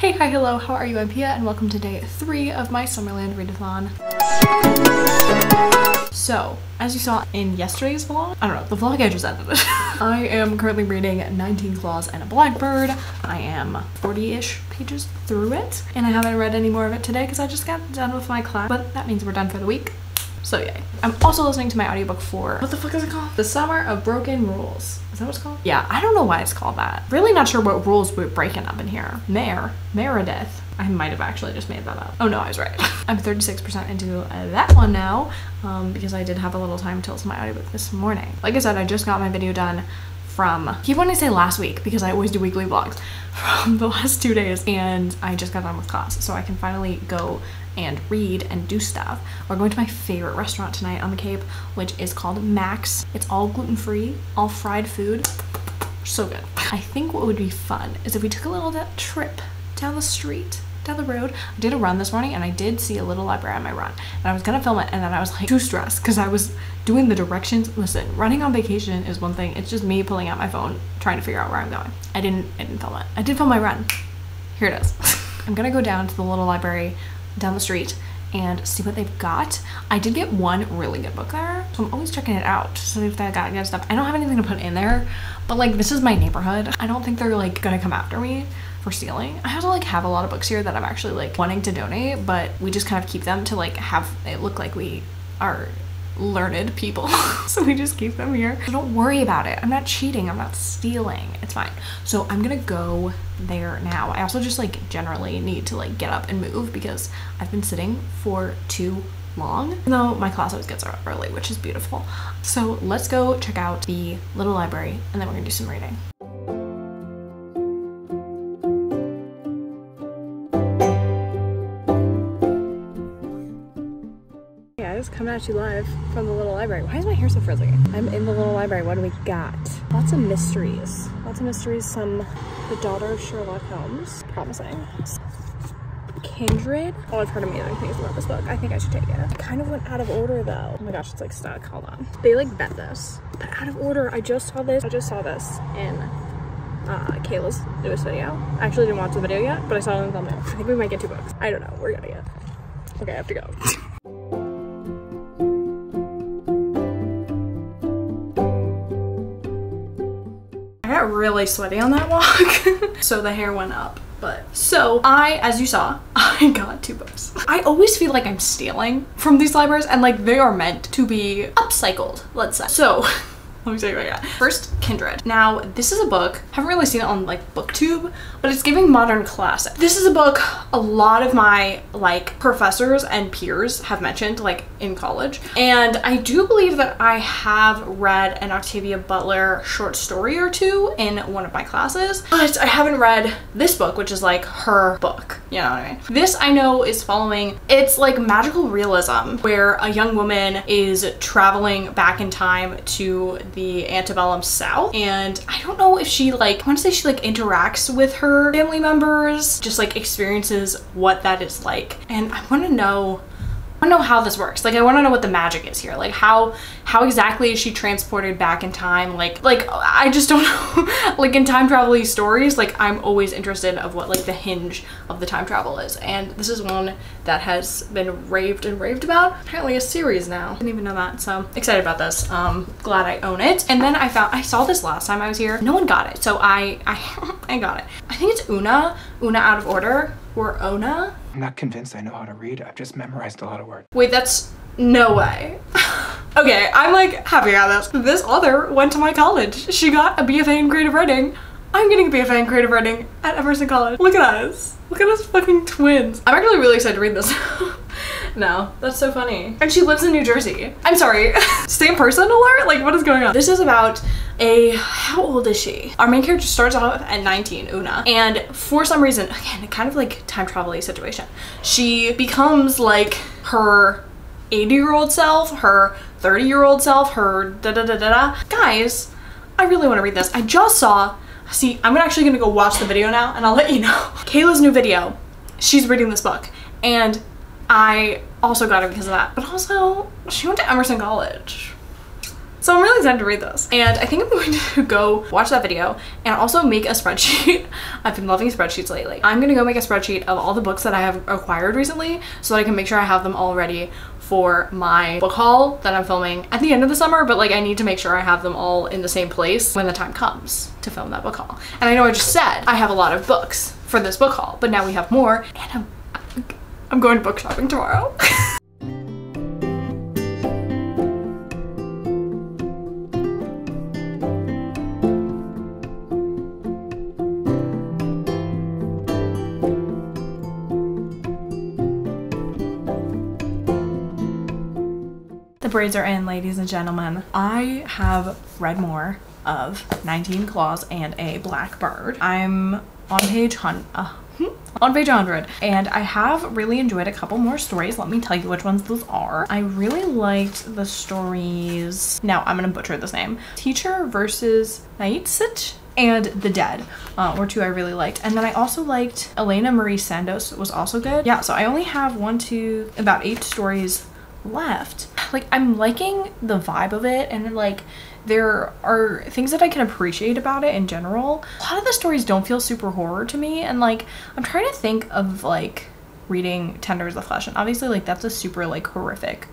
Hey, hi, hello, how are you? I'm Pia and welcome to day 3 of my Summerland readathon. So, as you saw in yesterday's vlog, I don't know, the vlog I just ended it. I am currently reading 19 Claws and a Blackbird. I am 40-ish pages through it, and I haven't read any more of it today because I just got done with my class, but that means we're done for the week. So yay. I'm also listening to my audiobook for, what the fuck is it called? The Summer of Broken Rules. Is that what it's called? Yeah, I don't know why it's called that. Really not sure what rules we're breaking up in here. Meredith. I might have actually just made that up. Oh no, I was right. I'm 36% into that one now because I did have a little time to listen to my audiobook this morning. Like I said, I just got my video done from, I keep wanting to say last week because I always do weekly vlogs, from the last 2 days, and I just got done with class, so I can finally go and read and do stuff. We're going to my favorite restaurant tonight on the Cape, which is called Max. It's all gluten-free, all fried food. So good. I think what would be fun is if we took a little trip down the street, down the road. I did a run this morning and I did see a little library on my run, and I was gonna film it, and then I was like too stressed because I was doing the directions. Listen, running on vacation is one thing. It's just me pulling out my phone trying to figure out where I'm going. I didn't film it. I did film my run. Here it is. I'm gonna go down to the little library down the street and see what they've got. I did get one really good book there, so I'm always checking it out to see if they got good stuff. I don't have anything to put in there, but like, this is my neighborhood. I don't think they're like gonna come after me for stealing. I also like have a lot of books here that I'm actually like wanting to donate, but we just kind of keep them to like have it look like we are learned people. So we just keep them here. So don't worry about it. I'm not cheating. I'm not stealing. It's fine. So I'm gonna go there now. I also just like generally need to like get up and move because I've been sitting for too long, even though my class always gets up early, which is beautiful. So let's go check out the little library and then we're gonna do some reading. Coming at you live from the little library. Why is my hair so frizzy? I'm in the little library. What do we got? Lots of mysteries. Lots of mysteries. Some The Daughter of Sherlock Holmes. Promising. Kindred. Oh, I've heard amazing things about this book. I think I should take it. It kind of went out of order though. Oh my gosh, it's like stuck. Hold on. They like bet this. But out of order. I just saw this. In Kayla's newest video. I actually didn't watch the video yet, but I saw it in the thumbnail. I think we might get 2 books. I don't know. We're gonna get. Okay, I have to go. I got really sweaty on that walk, so the hair went up. But so as you saw, I got 2 books. I always feel like I'm stealing from these libraries, and like they are meant to be upcycled, let's say. So let me tell you what I got. First, Kindred. Now, this is a book, haven't really seen it on like BookTube, but it's giving modern classic. This is a book a lot of my like professors and peers have mentioned like in college. And I do believe that I have read an Octavia Butler short story or 2 in one of my classes, but I haven't read this book, which is like her book. You know what I mean? This I know is following, it's like magical realism where a young woman is traveling back in time to the antebellum South, and I don't know if she like, I want to say she like interacts with her family members, just like experiences what that is like. And I want to know how this works. Like, I want to know what the magic is here. Like, how exactly is she transported back in time? Like I just don't know. Like, in time travel-y stories, like, I'm always interested of what like the hinge of the time travel is. And this is one that has been raved about. Apparently a series now. Didn't even know that. So excited about this. Glad I own it. And then I saw this last time I was here. No one got it. So I got it. I think it's Una out of order, or Ona. I'm not convinced I know how to read. I've just memorized a lot of words. Wait, that's no way. Okay, I'm like happy about this. This author went to my college. She got a BFA in creative writing. I'm getting a BFA in creative writing at Emerson College. Look at us. Look at us fucking twins. I'm actually really excited to read this. No, that's so funny. And she lives in New Jersey. I'm sorry. Same person alert? Like, what is going on? This is about how old is she? Our main character starts off at 19, Una, and for some reason, again, kind of like time travel-y situation, she becomes like her 80-year-old self, her 30-year-old self, her da-da-da-da-da. Guys, I really want to read this. I just saw, see, I'm actually gonna go watch the video now and I'll let you know. Kayla's new video, she's reading this book, and I also got it because of that, but also she went to Emerson College. So I'm really excited to read this. And I think I'm going to go watch that video and also make a spreadsheet. I've been loving spreadsheets lately. I'm gonna go make a spreadsheet of all the books that I have acquired recently so that I can make sure I have them all ready for my book haul that I'm filming at the end of the summer, but like I need to make sure I have them all in the same place when the time comes to film that book haul. And I know I just said I have a lot of books for this book haul, but now we have more, and I'm going to book shopping tomorrow. The braids are in, ladies and gentlemen. I have read more of 19 Claws and a Black Bird. I'm on page 100, and I have really enjoyed a couple more stories. Let me tell you which ones those are. I really liked the stories, now I'm gonna butcher this name, Teacher versus Naitsit and The Dead were two I really liked. And then I also liked Elena Marie Sandos was also good. Yeah, so I only have about 8 stories left. Like, I'm liking the vibe of it, and like there are things that I can appreciate about it in general. A lot of the stories don't feel super horror to me, and like I'm trying to think of like reading Tender as the Flesh, and obviously like that's a super like horrific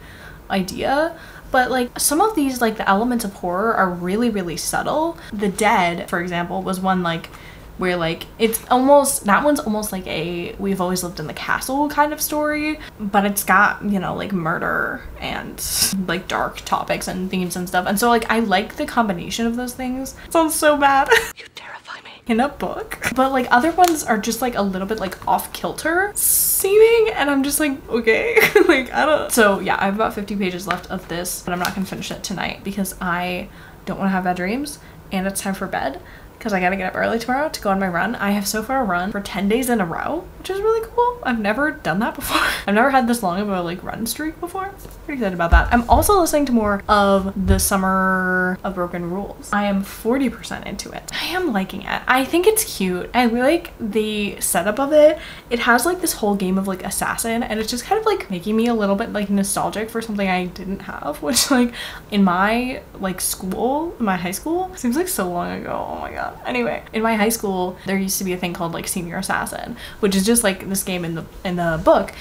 idea, but like some of these, like the elements of horror are really, really subtle. The Dead, for example, was one like where like it's almost, that one's almost like a We've Always Lived in the Castle kind of story, but it's got, you know, like murder and like dark topics and themes and stuff, and so like I like the combination of those things. It sounds so bad. You terrify me. In a book. But like other ones are just like a little bit like off kilter seeming, and I'm just like, okay. Like I don't. So yeah, I have about 50 pages left of this, but I'm not gonna finish it tonight because I don't want to have bad dreams, and it's time for bed because I gotta get up early tomorrow to go on my run. I have so far run for 10 days in a row, which is really cool. I've never done that before. I've never had this long of a like run streak before. Pretty excited about that. I'm also listening to more of the Summer of Broken Rules. I am 40% into it. I am liking it. I think it's cute. I really like the setup of it. It has like this whole game of like assassin, and it's just kind of like making me a little bit like nostalgic for something I didn't have, which like in my like school, in my high school, seems like so long ago. Oh my god. Anyway, in my high school there used to be a thing called like Senior Assassin, which is just like this game in the book,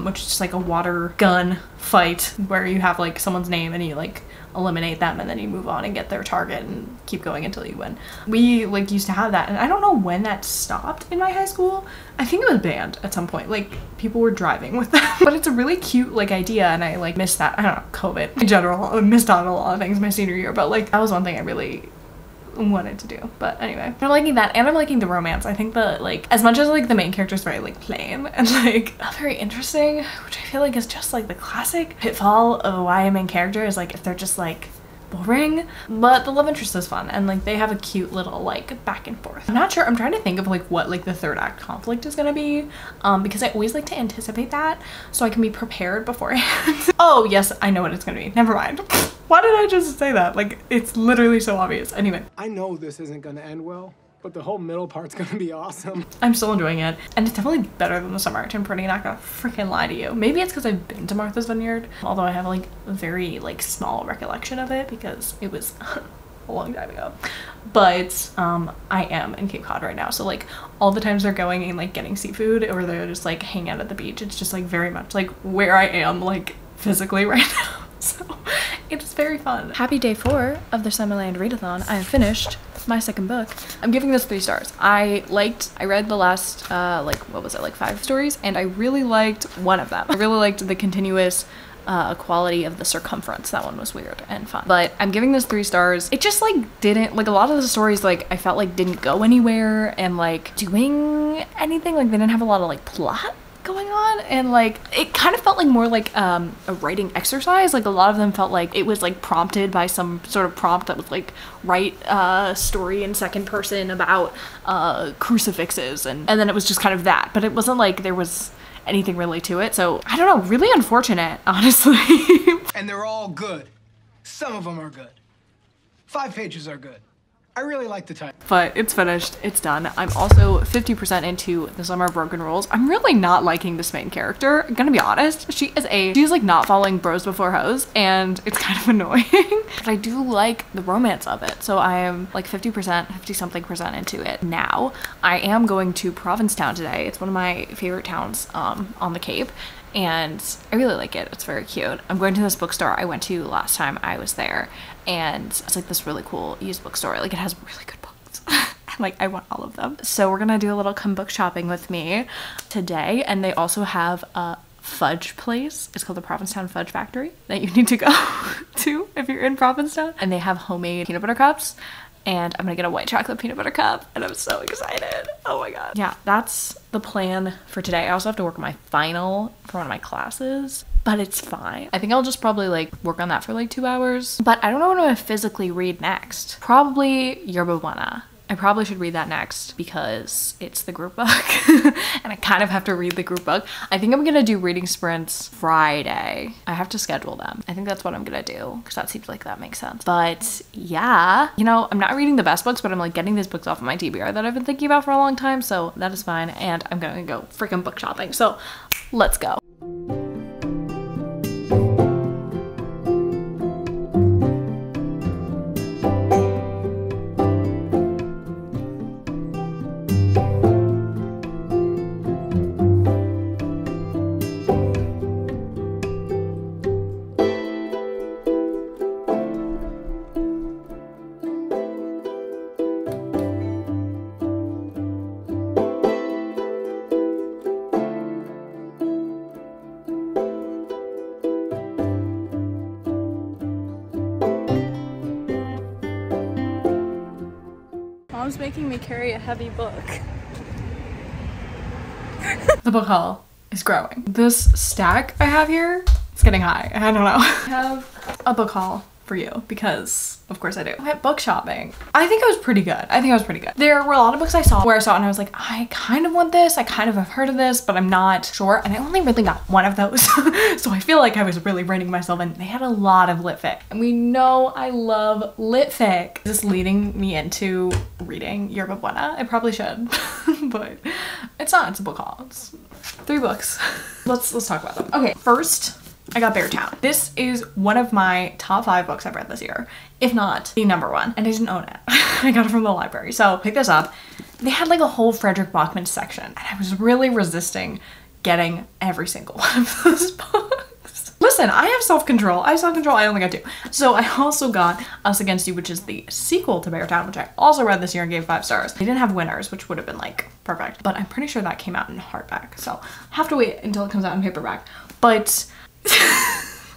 which is just like a water gun fight where you have like someone's name and you like eliminate them and then you move on and get their target and keep going until you win. We like used to have that, and I don't know when that stopped in my high school. I think it was banned at some point, like people were driving with that. But it's a really cute like idea, and I like missed that. I don't know, COVID in general, I missed out on a lot of things my senior year, but like that was one thing I really wanted to do. But anyway, I'm liking that, and I'm liking the romance. I think that like as much as like the main character is very like plain and like not very interesting, which I feel like is just like the classic pitfall of a YA main character, is like if they're just like boring, but the love interest is fun, and like they have a cute little like back and forth. I'm not sure, I'm trying to think of like what like the third act conflict is gonna be, because I always like to anticipate that so I can be prepared beforehand. Oh yes, I know what it's gonna be. Never mind. Why did I just say that? Like it's literally so obvious. Anyway, I know this isn't gonna end well, but the whole middle part's gonna be awesome. I'm still enjoying it, and it's definitely better than the Summer Art. I'm pretty not gonna freaking lie to you. Maybe it's because I've been to Martha's Vineyard, although I have like a very like small recollection of it because it was a long time ago. But I am in Cape Cod right now, so like all the times they're going and like getting seafood, or they're just like hanging out at the beach, it's just like very much like where I am like physically right now. So it's very fun. Happy day 4 of the Summerland Readathon. I have finished my second book. I'm giving this 3 stars. I read the last like what was it, like 5 stories, and I really liked one of them. I really liked the continuous quality of the circumference. That one was weird and fun, but I'm giving this 3 stars. It just like didn't, like a lot of the stories like I felt like didn't go anywhere and like doing anything, like they didn't have a lot of like plot going on, and like it kind of felt like more like a writing exercise. Like a lot of them felt like it was like prompted by some sort of prompt that was like write a story in second person about crucifixes, and then it was just kind of that, but it wasn't like there was anything really to it. So I don't know, really unfortunate, honestly. And they're all good. Some of them are good. 5 pages are good. I really like the title. But it's finished, it's done. I'm also 50% into The Summer of Broken Rules. I'm really not liking this main character, I'm gonna be honest. She's like not following bros before hoes, and it's kind of annoying. But I do like the romance of it. So I am like 50 something percent into it now. I am going to Provincetown today. It's one of my favorite towns on the Cape. And I really like it. It's very cute. I'm going to this bookstore I went to last time I was there, and it's like this really cool used bookstore. Like it has really good books. Like I want all of them. So we're gonna do a little come book shopping with me today, and they also have a fudge place. It's called the Provincetown Fudge Factory that you need to go to if you're in Provincetown. And they have homemade peanut butter cups. And I'm gonna get a white chocolate peanut butter cup, and I'm so excited. Oh my god. Yeah, that's the plan for today. I also have to work on my final for one of my classes, but it's fine. I think I'll just probably like work on that for like 2 hours. But I don't know what I'm gonna physically read next. Probably Yerba Buena. I probably should read that next because it's the group book and I kind of have to read the group book. I think I'm gonna do reading sprints Friday. I have to schedule them. I think that's what I'm gonna do because that seems like that makes sense. But yeah, you know, I'm not reading the best books, but I'm like getting these books off of my TBR that I've been thinking about for a long time. So that is fine. And I'm gonna go freaking book shopping. So let's go. Mom's making me carry a heavy book. The book haul is growing. This stack I have here, it's getting high. I don't know. I have a book haul for you because of course I do. I went book shopping. I think I was pretty good. There were a lot of books I saw it and I was like, I kind of want this. I kind of have heard of this, but I'm not sure. And I only really got one of those. So I feel like I was really reining myself in. They had a lot of lit fic. And we know I love lit fic. Is this leading me into reading Yerba Buena? I probably should, but it's not. It's a book haul. It's 3 books. Let's talk about them. Okay, first, I got Beartown. This is one of my top 5 books I've read this year, if not the #1, and I didn't own it. I got it from the library. So pick this up. They had like a whole Frederick Bachman section, and I was really resisting getting every single one of those books. Listen, I have self-control. I only got 2. So I also got Us Against You, which is the sequel to Beartown, which I also read this year and gave 5 stars. They didn't have winners, which would have been like perfect, but I'm pretty sure that came out in hardback. So I have to wait until it comes out in paperback. But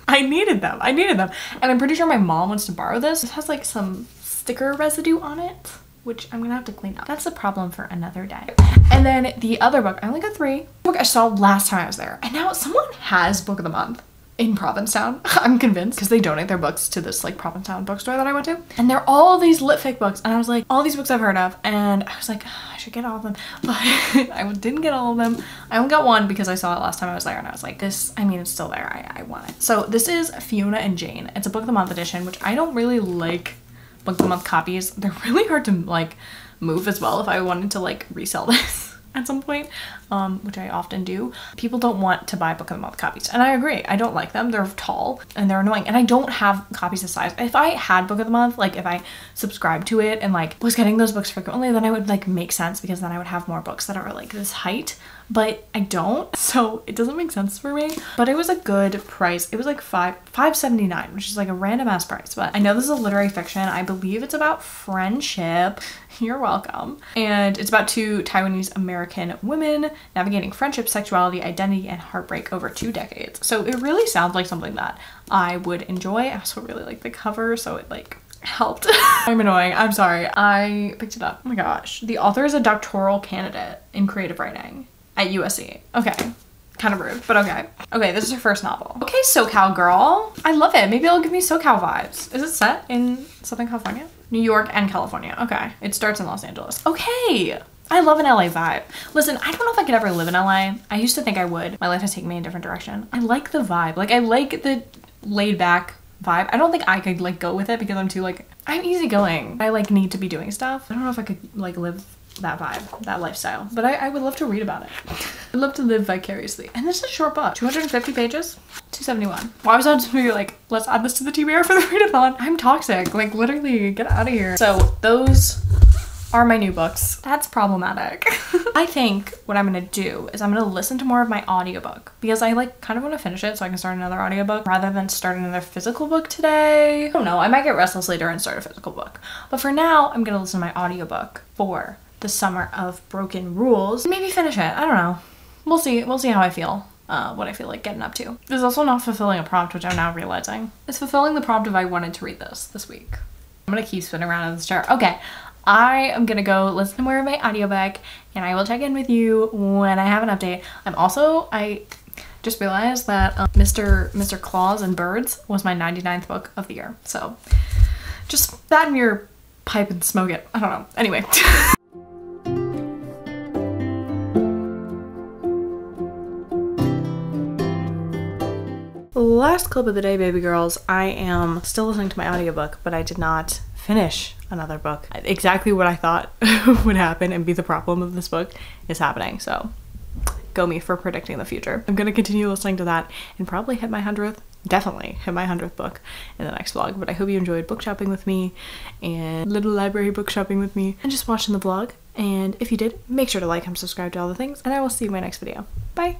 I needed them. And I'm pretty sure my mom wants to borrow this. It has like some sticker residue on it, which I'm gonna have to clean up. That's a problem for another day. And then the other book, I only got 3. Book I saw last time I was there. And now someone has Book of the Month in Provincetown. I'm convinced, because they donate their books to this like Provincetown bookstore that I went to. And they're all these lit fic books. And I was like, all these books I've heard of. And I was like, I should get all of them. But I didn't get all of them. I only got 1 because I saw it last time I was there. And I was like, this, I mean, it's still there. I want it. So this is Fiona and Jane. It's a Book of the Month edition, which I don't really like Book of the Month copies. They're really hard to like move as well if I wanted to like resell this at some point, which I often do. People don't want to buy Book of the Month copies, and I agree. I don't like them. They're tall and they're annoying, and I don't have copies this size. If I had Book of the Month, like if I subscribed to it and like was getting those books frequently, then I would like make sense, because then I would have more books that are like this height, but I don't, so it doesn't make sense for me. But it was a good price. It was like $5.79, which is like a random ass price. But I know this is a literary fiction. I believe it's about friendship. You're welcome. And it's about 2 Taiwanese American women navigating friendship, sexuality, identity, and heartbreak over 2 decades. So it really sounds like something that I would enjoy. I also really like the cover, so it like helped. I'm annoying. I'm sorry. I picked it up. Oh my gosh. The author is a doctoral candidate in creative writing at USC. Okay. Kind of rude, but okay. Okay, this is her first novel. Okay, SoCal girl. I love it. Maybe it'll give me SoCal vibes. Is it set in Southern California? New York and California. Okay. It starts in Los Angeles. Okay. I love an LA vibe. Listen, I don't know if I could ever live in LA. I used to think I would. My life has taken me in a different direction. I like the vibe. Like I like the laid back vibe. I don't think I could like go with it because I'm too like I'm easygoing. I like need to be doing stuff. I don't know if I could like live that vibe, that lifestyle, but I would love to read about it. I'd love to live vicariously. And this is a short book, 250 pages, 271. Why was I just be like, let's add this to the TBR for the readathon? I'm toxic, like literally get out of here. So those are my new books. That's problematic. I think what I'm gonna do is I'm gonna listen to more of my audiobook because I like kind of want to finish it so I can start another audiobook rather than start another physical book today. I don't know, I might get restless later and start a physical book. But for now, I'm gonna listen to my audiobook for the Summer of Broken Rules. Maybe finish it, I don't know. We'll see how I feel. What I feel like getting up to. It's also not fulfilling a prompt, which I'm now realizing. It's fulfilling the prompt if I wanted to read this week. I'm gonna keep spinning around in this chair. Okay. I am gonna go listen to more of my audiobook and I will check in with you when I have an update. I just realized that Mr. Claus and Birds was my 99th book of the year. So just that in your pipe and smoke it. I don't know. Anyway. Last clip of the day, baby girls. I am still listening to my audiobook, but I did not finish another book. Exactly what I thought would happen and be the problem of this book is happening. So go me for predicting the future. I'm gonna continue listening to that and probably hit my 100th, definitely hit my 100th book in the next vlog. But I hope you enjoyed book shopping with me and little library book shopping with me and just watching the vlog. And if you did, make sure to like and subscribe to all the things, and I will see you in my next video. Bye!